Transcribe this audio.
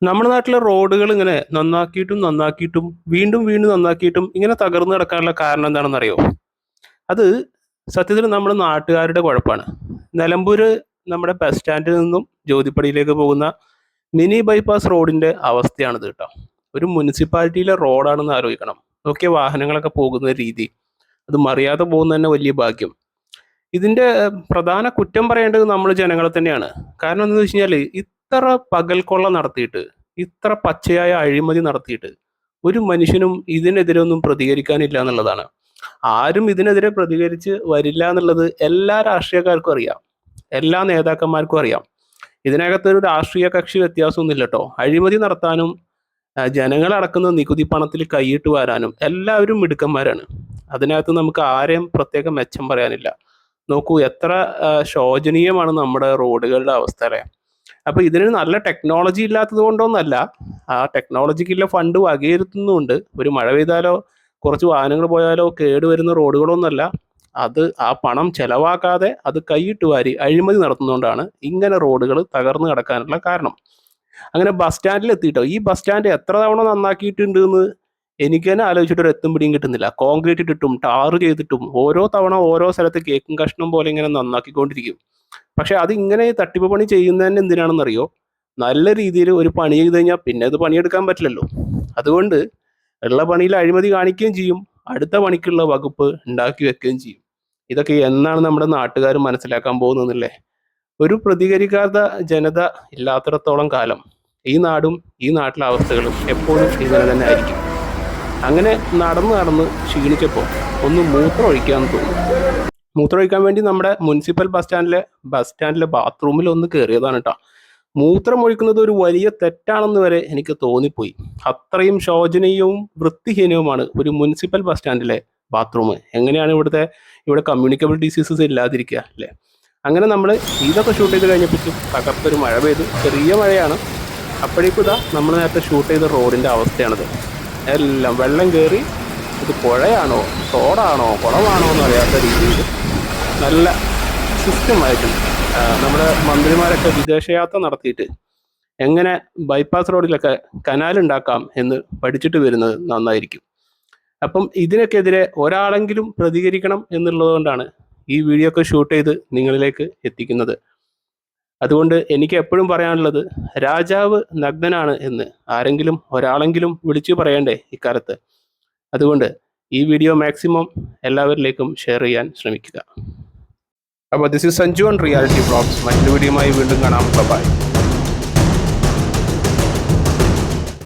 നമ്മുടെ നാട്ടിലെ റോഡുകൾ ഇങ്ങനെ നന്നാക്കിയിട്ടും നന്നാക്കിയിട്ടും വീണ്ടും വീണ്ടും നന്നാക്കിയിട്ടും ഇങ്ങനെ തകർന്നു കിടക്കാനുള്ള കാരണം എന്താണെന്ന് അറിയോ? അത് സത്യത്തിൽ നമ്മുടെ നാട്ടുകാരുടെ കുഴപ്പമാണ്. നിലമ്പൂര് നമ്മുടെ ബസ് സ്റ്റാൻഡിൽ നിന്നും ജ്യോതിപ്പടിയിലേക്ക് പോകുന്ന മിനി ബൈപ്പാസ് റോഡിന്റെ അവസ്ഥയാണിത് കേട്ടോ. ഒരു മുനിസിപ്പാലിറ്റിയിലെ റോഡാണെന്ന് ആലോചിക്കണം. നോക്കിയ വാഹനങ്ങളൊക്കെ പോകുന്ന രീതി, അത് മറിയാതെ പോകുന്ന തന്നെ വലിയ ഭാഗ്യം. ഇതിന്റെ പ്രധാന കുറ്റം പറയേണ്ടത് നമ്മൾ ജനങ്ങളെ തന്നെയാണ്. കാരണം എന്താണെന്ന് വെച്ച് കഴിഞ്ഞാൽ ഇത്ര പകൽക്കൊള്ള നടത്തിയിട്ട്, ഇത്ര പച്ചയായ അഴിമതി നടത്തിയിട്ട് ഒരു മനുഷ്യനും ഇതിനെതിരെ ഒന്നും പ്രതികരിക്കാനില്ല എന്നുള്ളതാണ്. ആരും ഇതിനെതിരെ പ്രതികരിച്ച് വരില്ല എന്നുള്ളത് എല്ലാ രാഷ്ട്രീയക്കാർക്കും അറിയാം, എല്ലാ നേതാക്കന്മാർക്കും അറിയാം. ഇതിനകത്തൊരു രാഷ്ട്രീയ കക്ഷി വ്യത്യാസമൊന്നുമില്ല കേട്ടോ. അഴിമതി നടത്താനും ജനങ്ങൾ അടക്കുന്ന നികുതി പണത്തിൽ കൈയിട്ട് വരാനും എല്ലാവരും മിടുക്കന്മാരാണ്. അതിനകത്ത് നമുക്ക് ആരെയും പ്രത്യേകം മെച്ചം പറയാനില്ല. നോക്കൂ എത്ര ശോചനീയമാണ് നമ്മുടെ റോഡുകളുടെ അവസ്ഥ അല്ലേ. അപ്പൊ ഇതിന് നല്ല ടെക്നോളജി ഇല്ലാത്തത് കൊണ്ടൊന്നല്ല, ആ ടെക്നോളജിക്കുള്ള ഫണ്ട് വകയിരുത്തുന്നുണ്ട്. ഒരു മഴ പെയ്താലോ കുറച്ച് വാഹനങ്ങൾ പോയാലോ കേടുവരുന്ന റോഡുകളൊന്നുമല്ല. അത് ആ പണം ചെലവാക്കാതെ അത് കൈയിട്ട് വാരി അഴിമതി നടത്തുന്നതുകൊണ്ടാണ് ഇങ്ങനെ റോഡുകൾ തകർന്നു കിടക്കാനുള്ള കാരണം. അങ്ങനെ ബസ് സ്റ്റാൻഡിൽ എത്തിയിട്ടോ, ഈ ബസ് സ്റ്റാൻഡ് എത്ര തവണ നന്നാക്കിയിട്ടുണ്ട് എന്ന് എനിക്ക് തന്നെ ആലോചിച്ചിട്ട് ഒരു എത്തും പിടിയും കിട്ടുന്നില്ല. കോൺക്രീറ്റ് ഇട്ടിട്ടും ടാർ ചെയ്തിട്ടും ഓരോ തവണ ഓരോ സ്ഥലത്ത് കേക്കും കഷ്ണം പോലെ ഇങ്ങനെ നന്നാക്കിക്കൊണ്ടിരിക്കും. പക്ഷെ അത് ഇങ്ങനെ തട്ടിപ്പ് പണി ചെയ്യുന്നതന്നെ എന്തിനാണെന്നറിയോ? നല്ല രീതിയിൽ ഒരു പണി ചെയ്ത് കഴിഞ്ഞാൽ പിന്നെ അത് പണിയെടുക്കാൻ പറ്റില്ലല്ലോ. അതുകൊണ്ട് ഉള്ള പണിയിൽ അഴിമതി കാണിക്കുകയും ചെയ്യും, അടുത്ത പണിക്കുള്ള വകുപ്പ് ഉണ്ടാക്കി വെക്കുകയും ചെയ്യും. ഇതൊക്കെ എന്നാണ് നമ്മുടെ നാട്ടുകാർ മനസ്സിലാക്കാൻ പോകുന്നതെന്നല്ലേ. ഒരു പ്രതികരിക്കാത്ത ജനത ഇല്ലാത്തിടത്തോളം കാലം ഈ നാടും ഈ നാട്ടിലെ അവസ്ഥകളും എപ്പോഴും ഇങ്ങനെ തന്നെ ആയിരിക്കും. അങ്ങനെ നടന്ന് നടന്ന് ക്ഷീണിച്ചപ്പോൾ ഒന്ന് മൂത്രം ഒഴിക്കാന്ന് തോന്നി. മൂത്രം ഒഴിക്കാൻ വേണ്ടി നമ്മുടെ മുനിസിപ്പൽ ബസ് സ്റ്റാൻഡിലെ ബാത്റൂമിൽ ഒന്ന് കയറിയതാണ് കേട്ടോ. മൂത്രം ഒഴിക്കുന്നത് ഒരു വലിയ തെറ്റാണെന്ന് വരെ എനിക്ക് തോന്നിപ്പോയി. അത്രയും ശോചനീയവും വൃത്തിഹീനവുമാണ് ഒരു മുനിസിപ്പൽ ബസ് സ്റ്റാൻഡിലെ ബാത്റൂം. എങ്ങനെയാണ് ഇവിടെ കമ്മ്യൂണിക്കബിൾ ഡിസീസസ് ഇല്ലാതിരിക്കുക അല്ലേ. അങ്ങനെ നമ്മൾ ഇതൊക്കെ ഷൂട്ട് ചെയ്ത് കഴിഞ്ഞപ്പോഴേക്കും തകർത്തൊരു മഴ പെയ്തു. ചെറിയ മഴയാണ്. അപ്പോഴേക്കും ഇതാ നമ്മൾ നേരത്തെ ഷൂട്ട് ചെയ്ത റോഡിൻ്റെ അവസ്ഥയാണിത്. എല്ലാം വെള്ളം കയറി, ഇത് പുഴയാണോ തോടാണോ കുളമാണോ എന്ന് അറിയാത്ത രീതിയിൽ നല്ല സിസ്റ്റമായിട്ടുണ്ട്. നമ്മുടെ മന്ത്രിമാരൊക്കെ വിദേശയാത്ര നടത്തിയിട്ട് എങ്ങനെ ബൈപ്പാസ് റോഡിലൊക്കെ കനാലുണ്ടാക്കാം എന്ന് പഠിച്ചിട്ട് വരുന്നത് നന്നായിരിക്കും. അപ്പം ഇതിനൊക്കെതിരെ ഒരാളെങ്കിലും പ്രതികരിക്കണം എന്നുള്ളതുകൊണ്ടാണ് ഈ വീഡിയോ ഒക്കെ ഷൂട്ട് ചെയ്ത് നിങ്ങളിലേക്ക് എത്തിക്കുന്നത്. അതുകൊണ്ട് എനിക്ക് എപ്പോഴും പറയാനുള്ളത്, രാജാവ് നഗ്നനാണ് എന്ന് ആരെങ്കിലും ഒരാളെങ്കിലും വിളിച്ചു പറയണ്ടേ ഇക്കാലത്ത്. അതുകൊണ്ട് ഈ വീഡിയോ മാക്സിമം എല്ലാവരിലേക്കും ഷെയർ ചെയ്യാൻ ശ്രമിക്കുക. അപ്പോൾ this is Sanju on reality vlogs. മറ്റൊരു വീഡിയോയുമായി വീണ്ടും കാണാം. ബൈ.